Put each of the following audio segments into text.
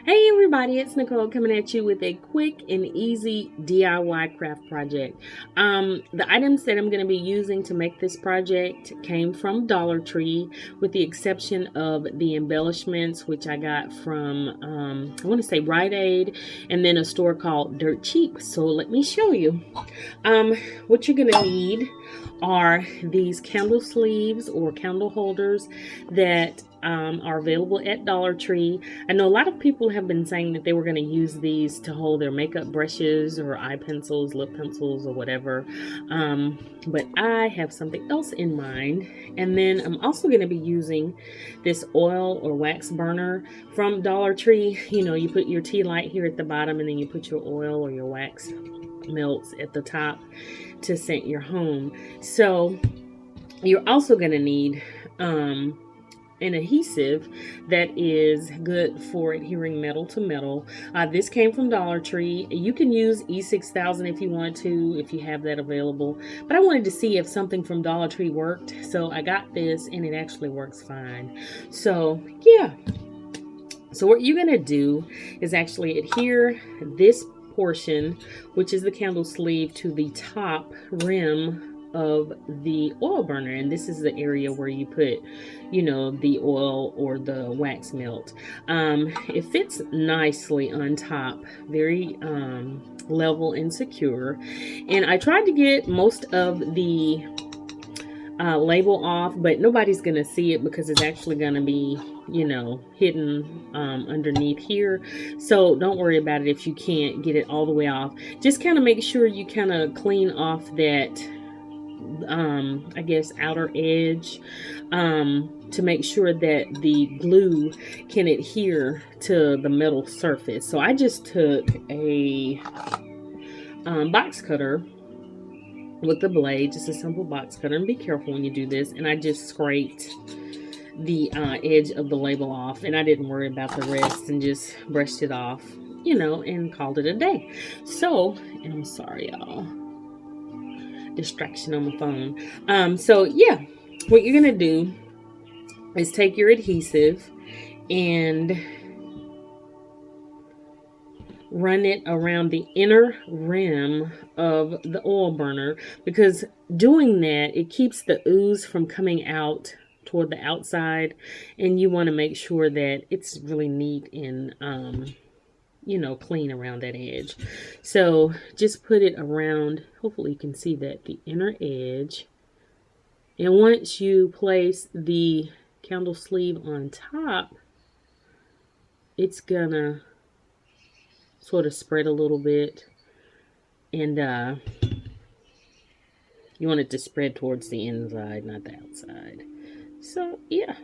Hey everybody, it's Nicole coming at you with a quick and easy DIY craft project. The items that I'm going to be using to make this project came from Dollar Tree, with the exception of the embellishments, which I got from, I want to say Rite Aid, and then a store called Dirt Cheap. So let me show you. Um, what you're going to need are these candle sleeves or candle holders that are available at Dollar Tree. I know a lot of people have been saying that they were going to use these to hold their makeup brushes or eye pencils, lip pencils, or whatever. But I have something else in mind. And then I'm also going to be using this oil or wax burner from Dollar Tree. You know, you put your tea light here at the bottom, and then you put your oil or your wax melts at the top to scent your home. So you're also going to need an adhesive that is good for adhering metal to metal. This came from Dollar Tree. You can use E6000 if you want to, if you have that available. But I wanted to see if something from Dollar Tree worked. So I got this and it actually works fine. So yeah. So what you're going to do is actually adhere this portion, which is the candle sleeve, to the top rim of the oil burner, and this is the area where you put, you know, the oil or the wax melt. It fits nicely on top, very level and secure. And I tried to get most of the label off, but nobody's gonna see it because it's actually gonna be, you know, hidden underneath here. So don't worry about it if you can't get it all the way off. Just kind of make sure you kind of clean off that I guess outer edge, to make sure that the glue can adhere to the metal surface. So I just took a box cutter with the blade, just a simple box cutter, and be careful when you do this, and I just scraped the edge of the label off, and I didn't worry about the rest and just brushed it off, you know, and called it a day. So, and I'm sorry y'all, distraction on my phone. So yeah, what you're gonna do is take your adhesive and run it around the inner rim of the oil burner, because doing that, it keeps the ooze from coming out toward the outside, and you want to make sure that it's really neat and you know, clean around that edge. So just put it around, hopefully you can see that, the inner edge. And once you place the candle sleeve on top, it's gonna sort of spread a little bit, and you want it to spread towards the inside, not the outside. So yeah,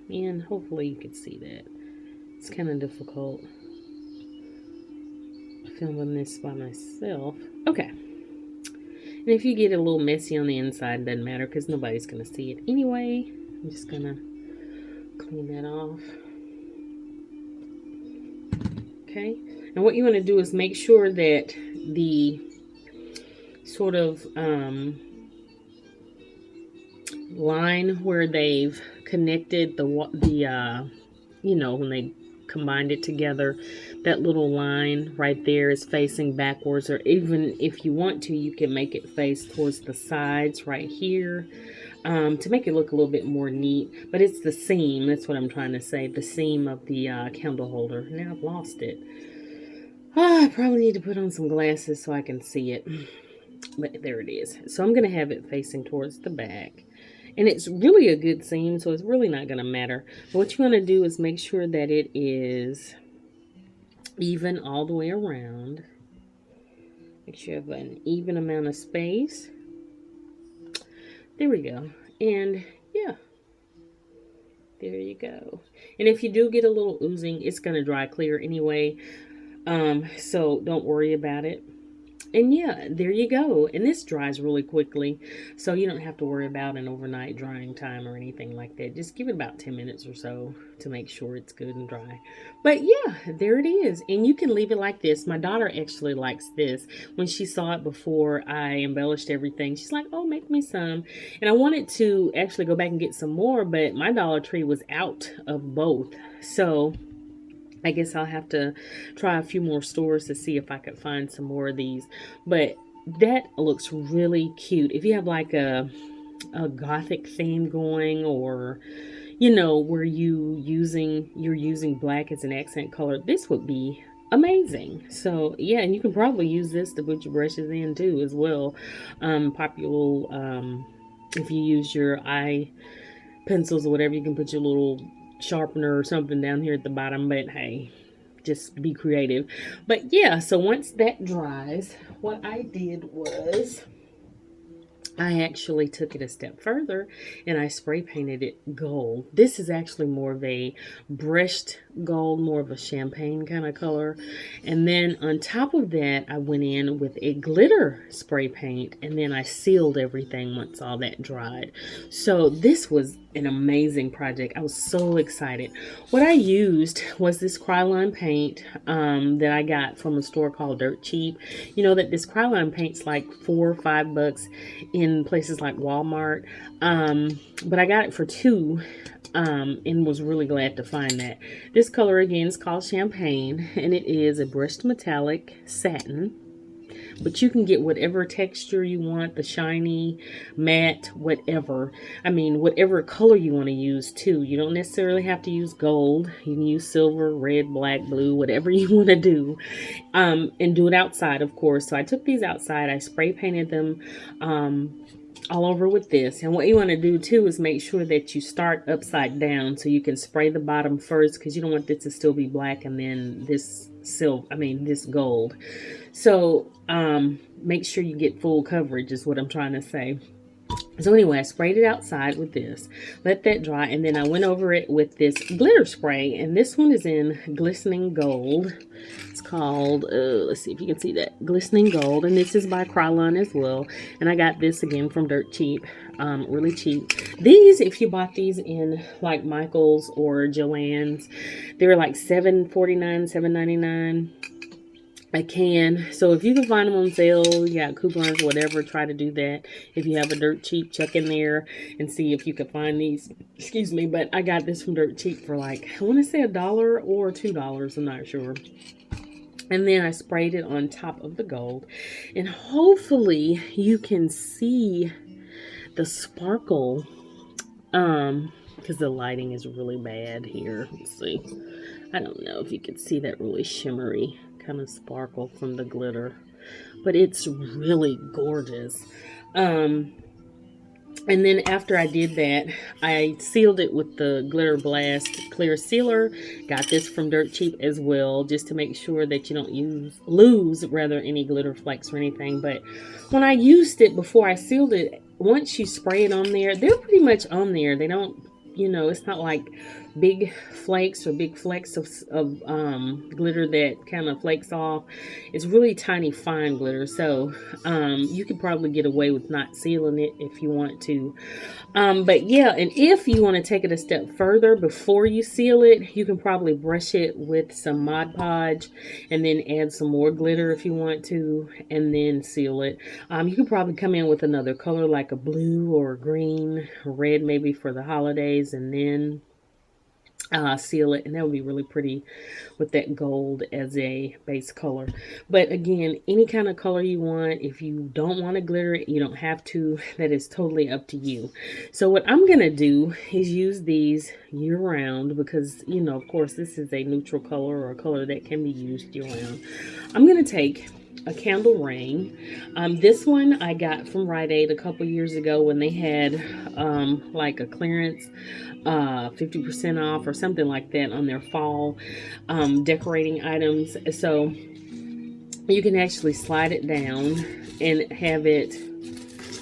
and hopefully you can see that. It's kind of difficult filming this by myself. Okay. And if you get a little messy on the inside, it doesn't matter because nobody's going to see it anyway. I'm just going to clean that off. Okay. And what you want to do is make sure that the sort of line where they've connected the you know, when they combined it together, that little line right there is facing backwards, or even if you want to, you can make it face towards the sides right here, to make it look a little bit more neat. But it's the seam, that's what I'm trying to say, the seam of the candle holder. Now I've lost it. I probably need to put on some glasses so I can see it, but there it is. So I'm going to have it facing towards the back. And it's really a good seam, so it's really not going to matter. But what you want to do is make sure that it is even all the way around. Make sure you have an even amount of space. There we go. And yeah, there you go. And if you do get a little oozing, it's going to dry clear anyway. So don't worry about it. And yeah, there you go. And this dries really quickly, so you don't have to worry about an overnight drying time or anything like that. Just give it about 10 minutes or so to make sure it's good and dry. But yeah, there it is. And you can leave it like this. My daughter actually likes this. When she saw it before I embellished everything, she's like, oh, make me some. And I wanted to actually go back and get some more, but my Dollar Tree was out of both. So I guess I'll have to try a few more stores to see if I could find some more of these. But that looks really cute. If you have like a gothic theme going, or where you're using black as an accent color, this would be amazing. So yeah, and you can probably use this to put your brushes in too as well. Popular if you use your eye pencils or whatever, you can put your little sharpener or something down here at the bottom. But hey, just be creative. But yeah, so once that dries, what I did was I actually took it a step further and I spray painted it gold. This is actually more of a brushed gold, more of a champagne kind of color. And then on top of that, I went in with a glitter spray paint, and then I sealed everything once all that dried. So this was an amazing project. I was so excited. What I used was this Krylon paint that I got from a store called Dirt Cheap. You know that this Krylon paint's like $4 or $5 in places like Walmart, but I got it for $2, and was really glad to find that. This color again is called Champagne, and it is a brushed metallic satin. But you can get whatever texture you want, the shiny, matte, whatever. I mean, whatever color you want to use too. You don't necessarily have to use gold. You can use silver, red, black, blue, whatever you want to do. And do it outside, of course. So I took these outside. I spray painted them all over with this. And what you want to do too is make sure that you start upside down so you can spray the bottom first, because you don't want this to still be black and then this this gold. So make sure you get full coverage is what I'm trying to say. So anyway, I sprayed it outside with this, let that dry, and then I went over it with this glitter spray, and this one is in Glistening Gold. It's called, let's see if you can see that, Glistening Gold, and this is by Krylon as well, and I got this again from Dirt Cheap, really cheap. These, if you bought these in like Michael's or Joann's, they were like $7.49, $7.99. I can. So if you can find them on sale, yeah, coupons, whatever, try to do that. If you have a Dirt Cheap, check in there and see if you can find these. Excuse me, but I got this from Dirt Cheap for like, I want to say $1 or $2. I'm not sure. And then I sprayed it on top of the gold. And hopefully you can see the sparkle. Because the lighting is really bad here. Let's see. I don't know if you can see that really shimmery kind of sparkle from the glitter, but it's really gorgeous. And then after I did that, I sealed it with the Glitter Blast clear sealer. Got this from Dirt Cheap as well, just to make sure that you don't lose any glitter flakes or anything. But when I used it before I sealed it, once you spray it on there, they're pretty much on there. They don't, it's not like big flakes or big flecks of glitter that kind of flakes off. It's really tiny fine glitter, so you could probably get away with not sealing it if you want to. But yeah, and if you want to take it a step further before you seal it, you can probably brush it with some Mod Podge and then add some more glitter if you want to, and then seal it. You could probably come in with another color like a blue or a green, or red maybe for the holidays, and then seal it, and that would be really pretty with that gold as a base color. But again, any kind of color you want. If you don't want to glitter it, you don't have to. That is totally up to you. So what I'm gonna do is use these year round, because of course this is a neutral color, or a color that can be used year round. I'm gonna take a Candle Rain. This one I got from Rite Aid a couple years ago when they had like a clearance 50% off or something like that on their fall decorating items. So you can actually slide it down and have it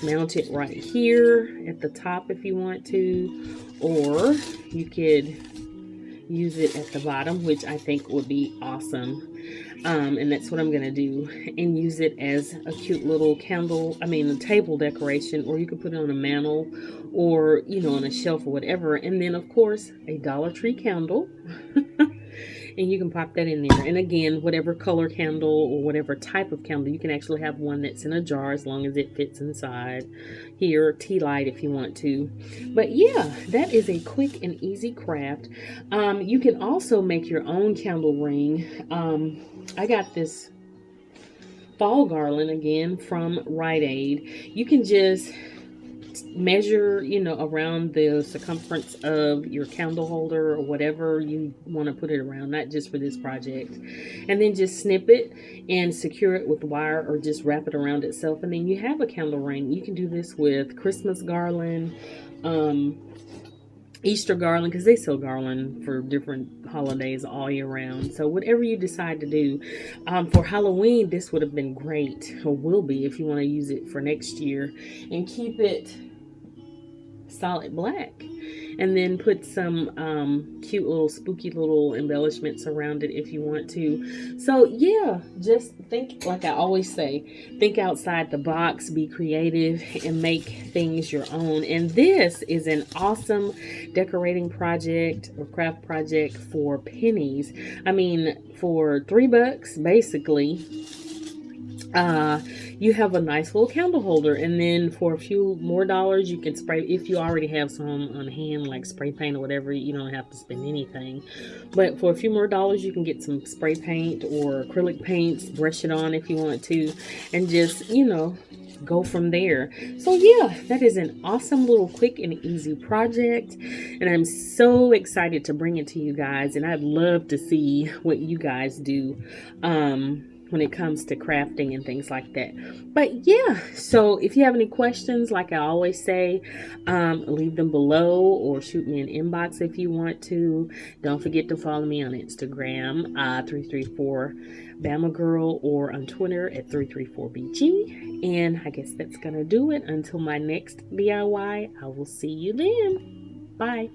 mounted right here at the top if you want to, or you could use it at the bottom, which I think would be awesome. And that's what I'm going to do, and use it as a cute little a table decoration, or you could put it on a mantle, or, on a shelf or whatever. And then, of course, a Dollar Tree candle. and you can pop that in there. And again, whatever color candle or whatever type of candle, you can actually have one that's in a jar as long as it fits inside here, tea light if you want to. But yeah, that is a quick and easy craft. You can also make your own candle ring. I got this fall garland again from Rite Aid. You can just measure, around the circumference of your candle holder or whatever you want to put it around, not just for this project, and then just snip it and secure it with wire or just wrap it around itself, and then you have a candle ring. You can do this with Christmas garland, Easter garland, because they sell garland for different holidays all year round. So whatever you decide to do, for Halloween, this would have been great, or will be if you want to use it for next year, and keep it solid black, and then put some cute little spooky little embellishments around it if you want to. So yeah, just think, like I always say, think outside the box, be creative, and make things your own. And this is an awesome decorating project or craft project for pennies. I mean, for $3 basically, you have a nice little candle holder, and then for a few more dollars you can spray, if you already have some on hand like spray paint or whatever. You don't have to spend anything, but for a few more dollars you can get some spray paint or acrylic paints, brush it on if you want to, and just go from there. So yeah, that is an awesome little quick and easy project, and I'm so excited to bring it to you guys, and I'd love to see what you guys do when it comes to crafting and things like that. But yeah, so if you have any questions, like I always say, leave them below or shoot me an inbox if you want to. Don't forget to follow me on Instagram, 334 Bama Girl, or on Twitter at 334BG. And I guess that's gonna do it. Until my next DIY, I will see you then. Bye.